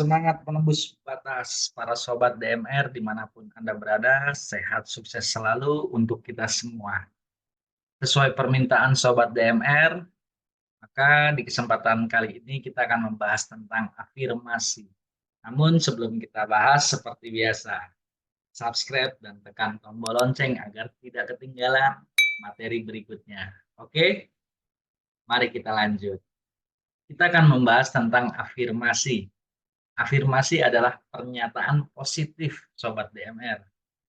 Semangat menembus batas para sobat DMR dimanapun Anda berada, sehat sukses selalu untuk kita semua. Sesuai permintaan sobat DMR, maka di kesempatan kali ini kita akan membahas tentang afirmasi. Namun sebelum kita bahas seperti biasa, subscribe dan tekan tombol lonceng agar tidak ketinggalan materi berikutnya. Oke, mari kita lanjut. Kita akan membahas tentang afirmasi. Afirmasi adalah pernyataan positif Sobat DMR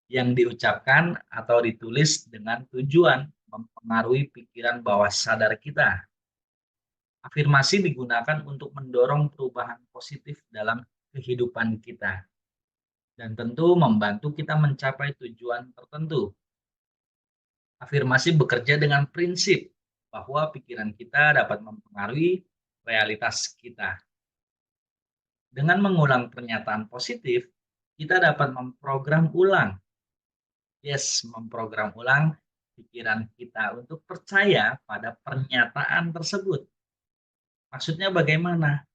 yang diucapkan atau ditulis dengan tujuan mempengaruhi pikiran bawah sadar kita. Afirmasi digunakan untuk mendorong perubahan positif dalam kehidupan kita dan tentu membantu kita mencapai tujuan tertentu. Afirmasi bekerja dengan prinsip bahwa pikiran kita dapat mempengaruhi realitas kita. Dengan mengulang pernyataan positif, kita dapat memprogram ulang pikiran kita untuk percaya pada pernyataan tersebut. Maksudnya bagaimana?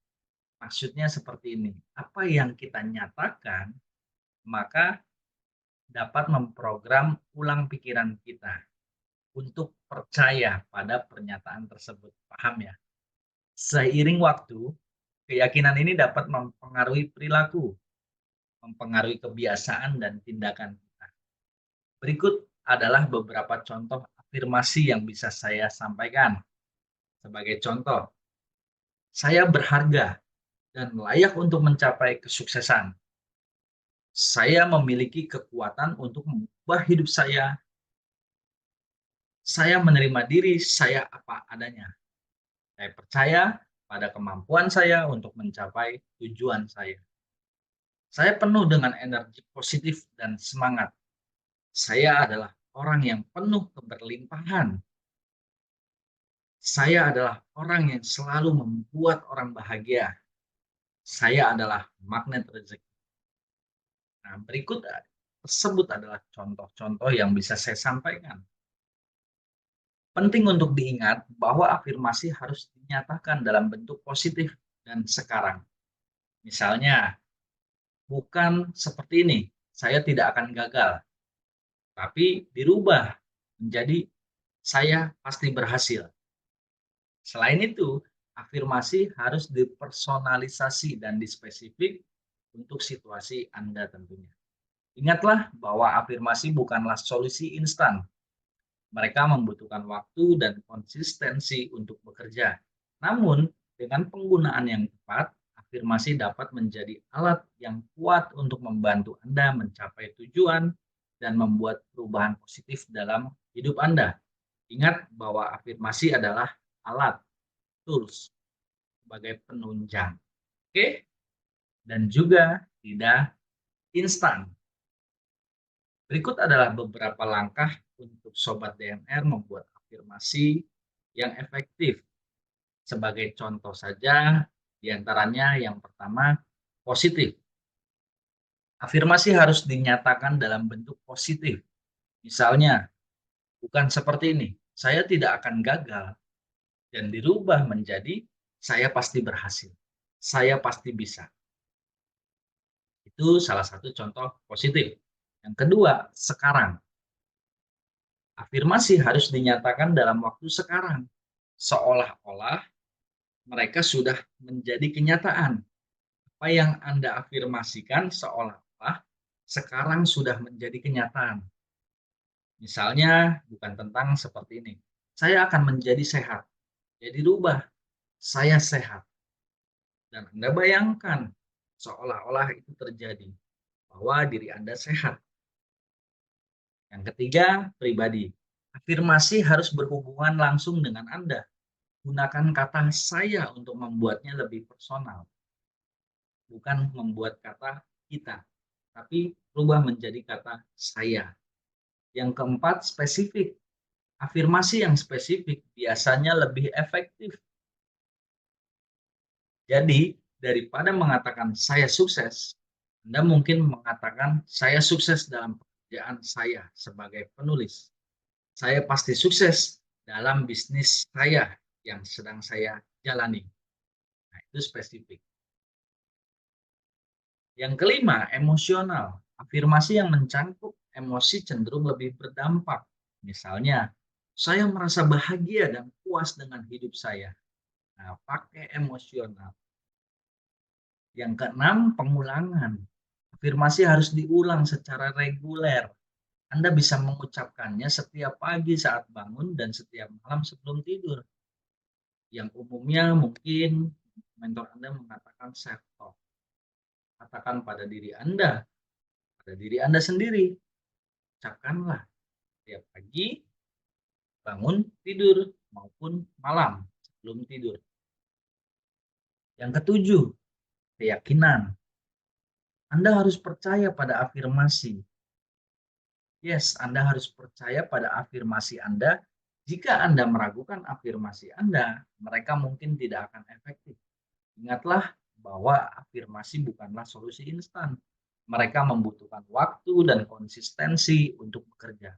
Maksudnya seperti ini, apa yang kita nyatakan, maka dapat memprogram ulang pikiran kita untuk percaya pada pernyataan tersebut. Paham ya? Seiring waktu, keyakinan ini dapat mempengaruhi perilaku, mempengaruhi kebiasaan dan tindakan kita. Berikut adalah beberapa contoh afirmasi yang bisa saya sampaikan. Sebagai contoh, saya berharga dan layak untuk mencapai kesuksesan. Saya memiliki kekuatan untuk mengubah hidup saya. Saya menerima diri saya apa adanya. Saya percaya pada kemampuan saya untuk mencapai tujuan saya. Saya penuh dengan energi positif dan semangat. Saya adalah orang yang penuh keberlimpahan. Saya adalah orang yang selalu membuat orang bahagia. Saya adalah magnet rezeki. Nah, berikut tersebut adalah contoh-contoh yang bisa saya sampaikan. Penting untuk diingat bahwa afirmasi harus dinyatakan dalam bentuk positif dan sekarang. Misalnya, bukan seperti ini, saya tidak akan gagal, tapi dirubah menjadi saya pasti berhasil. Selain itu, afirmasi harus dipersonalisasi dan dispesifik untuk situasi Anda tentunya. Ingatlah bahwa afirmasi bukanlah solusi instan. Mereka membutuhkan waktu dan konsistensi untuk bekerja. Namun, dengan penggunaan yang tepat, afirmasi dapat menjadi alat yang kuat untuk membantu Anda mencapai tujuan dan membuat perubahan positif dalam hidup Anda. Ingat bahwa afirmasi adalah alat, tools, sebagai penunjang. Oke? Dan juga tidak instan. Berikut adalah beberapa langkah untuk Sobat DMR membuat afirmasi yang efektif. Sebagai contoh saja, diantaranya yang pertama, positif. Afirmasi harus dinyatakan dalam bentuk positif. Misalnya, bukan seperti ini, saya tidak akan gagal, dan dirubah menjadi saya pasti berhasil, saya pasti bisa. Itu salah satu contoh positif. Yang kedua, sekarang. Afirmasi harus dinyatakan dalam waktu sekarang, seolah-olah mereka sudah menjadi kenyataan. Apa yang Anda afirmasikan seolah-olah sekarang sudah menjadi kenyataan. Misalnya, bukan tentang seperti ini. Saya akan menjadi sehat. Jadi rubah, saya sehat. Dan Anda bayangkan, seolah-olah itu terjadi, bahwa diri Anda sehat. Yang ketiga, pribadi. Afirmasi harus berhubungan langsung dengan Anda. Gunakan kata saya untuk membuatnya lebih personal. Bukan membuat kata kita, tapi rubah menjadi kata saya. Yang keempat, spesifik. Afirmasi yang spesifik biasanya lebih efektif. Jadi, daripada mengatakan saya sukses, Anda mungkin mengatakan saya sukses dalam pekerjaan saya sebagai penulis. Saya pasti sukses dalam bisnis saya yang sedang saya jalani. Nah, itu spesifik. Yang kelima, emosional. Afirmasi yang mencangkup emosi cenderung lebih berdampak. Misalnya, saya merasa bahagia dan puas dengan hidup saya. Nah, pakai emosional. Yang keenam, pengulangan. Afirmasi harus diulang secara reguler. Anda bisa mengucapkannya setiap pagi saat bangun dan setiap malam sebelum tidur. Yang umumnya mungkin mentor Anda mengatakan self-talk. Katakan pada diri Anda sendiri. Ucapkanlah setiap pagi, bangun, tidur, maupun malam sebelum tidur. Yang ketujuh, keyakinan. Anda harus percaya pada afirmasi. Yes, Anda harus percaya pada afirmasi Anda. Jika Anda meragukan afirmasi Anda, mereka mungkin tidak akan efektif. Ingatlah bahwa afirmasi bukanlah solusi instan. Mereka membutuhkan waktu dan konsistensi untuk bekerja.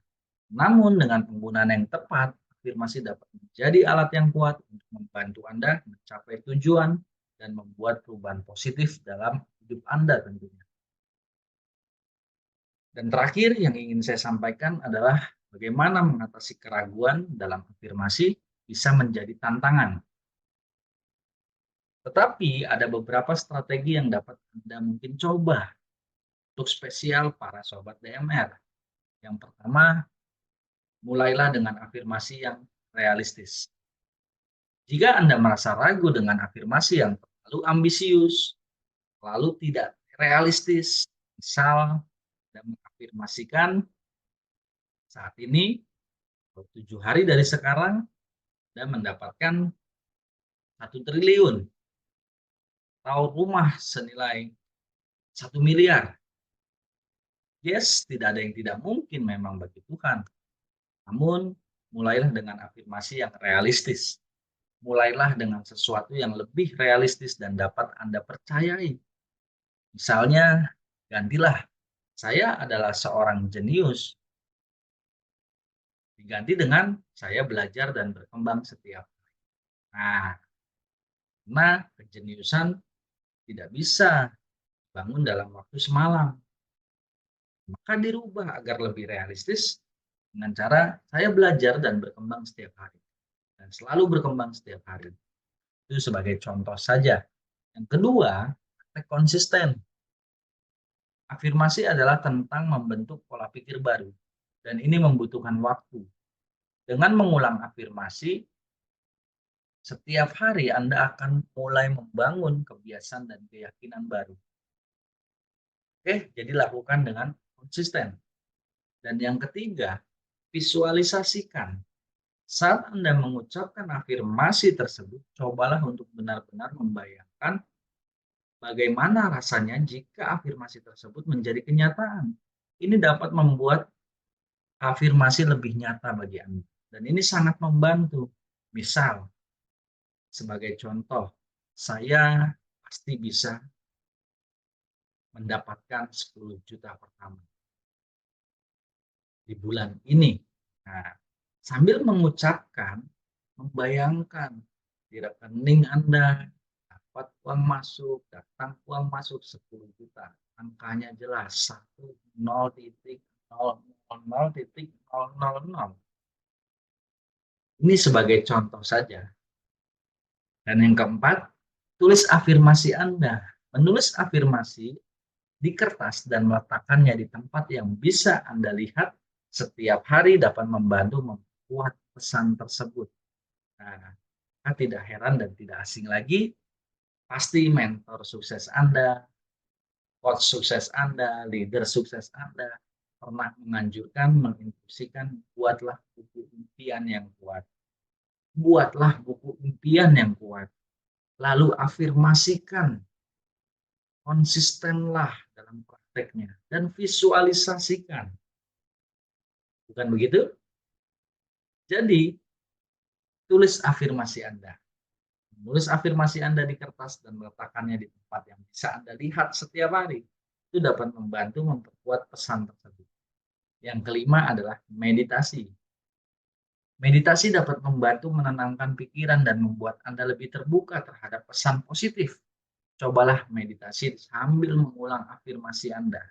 Namun dengan penggunaan yang tepat, afirmasi dapat menjadi alat yang kuat untuk membantu Anda mencapai tujuan dan membuat perubahan positif dalam hidup Anda tentunya. Dan terakhir yang ingin saya sampaikan adalah bagaimana mengatasi keraguan dalam afirmasi bisa menjadi tantangan. Tetapi ada beberapa strategi yang dapat Anda mungkin coba untuk spesial para sobat DMR. Yang pertama, mulailah dengan afirmasi yang realistis. Jika Anda merasa ragu dengan afirmasi yang terlalu ambisius, lalu tidak realistis, misal Anda mengafirmasikan saat ini 7 hari dari sekarang Anda mendapatkan 1 triliun atau rumah senilai 1 miliar. Yes, tidak ada yang tidak mungkin memang bagi Tuhan. Namun, mulailah dengan afirmasi yang realistis. Mulailah dengan sesuatu yang lebih realistis dan dapat Anda percayai. Misalnya, gantilah, saya adalah seorang jenius. Diganti dengan, saya belajar dan berkembang setiap hari. Nah, karena kejeniusan tidak bisa bangun dalam waktu semalam. Maka dirubah agar lebih realistis dengan cara saya belajar dan berkembang setiap hari. Dan selalu berkembang setiap hari. Itu sebagai contoh saja. Yang kedua, konsisten. Afirmasi adalah tentang membentuk pola pikir baru. Dan ini membutuhkan waktu. Dengan mengulang afirmasi, setiap hari Anda akan mulai membangun kebiasaan dan keyakinan baru. Oke, jadi lakukan dengan konsisten. Dan yang ketiga, visualisasikan. Saat Anda mengucapkan afirmasi tersebut, cobalah untuk benar-benar membayangkan bagaimana rasanya jika afirmasi tersebut menjadi kenyataan. Ini dapat membuat afirmasi lebih nyata bagi Anda. Dan ini sangat membantu. Misal, sebagai contoh, saya pasti bisa mendapatkan 10 juta pertama di bulan ini. Nah, sambil mengucapkan, membayangkan di rekening Anda dapat uang masuk, datang uang masuk 10 juta. Angkanya jelas 10,000,000,000. Ini sebagai contoh saja. Dan yang keempat, tulis afirmasi Anda. Menulis afirmasi di kertas dan meletakkannya di tempat yang bisa Anda lihat setiap hari dapat membantu membuat pesan tersebut. Nah, tidak heran dan tidak asing lagi, pasti mentor sukses Anda, coach sukses Anda, leader sukses Anda pernah menganjurkan, menginstruksikan, buatlah buku impian yang kuat. Buatlah buku impian yang kuat. Lalu afirmasikan, konsistenlah dalam prakteknya, dan visualisasikan. Bukan begitu? Jadi, tulis afirmasi Anda. Menulis afirmasi Anda di kertas dan meletakkannya di tempat yang bisa Anda lihat setiap hari. Itu dapat membantu memperkuat pesan tersebut. Yang kelima adalah meditasi. Meditasi dapat membantu menenangkan pikiran dan membuat Anda lebih terbuka terhadap pesan positif. Cobalah meditasi sambil mengulang afirmasi Anda.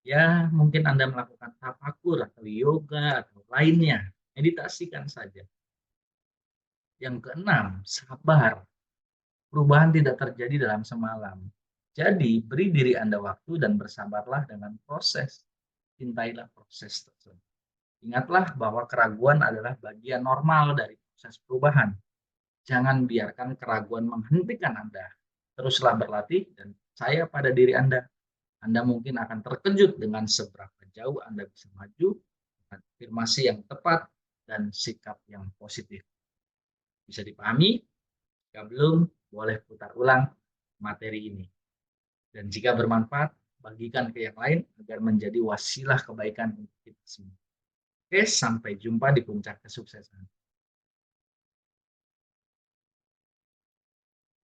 Ya, mungkin Anda melakukan tafakur atau yoga atau lainnya. Meditasikan saja. Yang keenam, sabar. Perubahan tidak terjadi dalam semalam. Jadi, beri diri Anda waktu dan bersabarlah dengan proses. Cintailah proses tersebut. Ingatlah bahwa keraguan adalah bagian normal dari proses perubahan. Jangan biarkan keraguan menghentikan Anda. Teruslah berlatih dan percaya pada diri Anda. Anda mungkin akan terkejut dengan seberapa jauh Anda bisa maju dengan afirmasi yang tepat dan sikap yang positif. Bisa dipahami? Jika belum, boleh putar ulang materi ini. Dan jika bermanfaat, bagikan ke yang lain agar menjadi wasilah kebaikan untuk kita semua. Oke, sampai jumpa di puncak kesuksesan.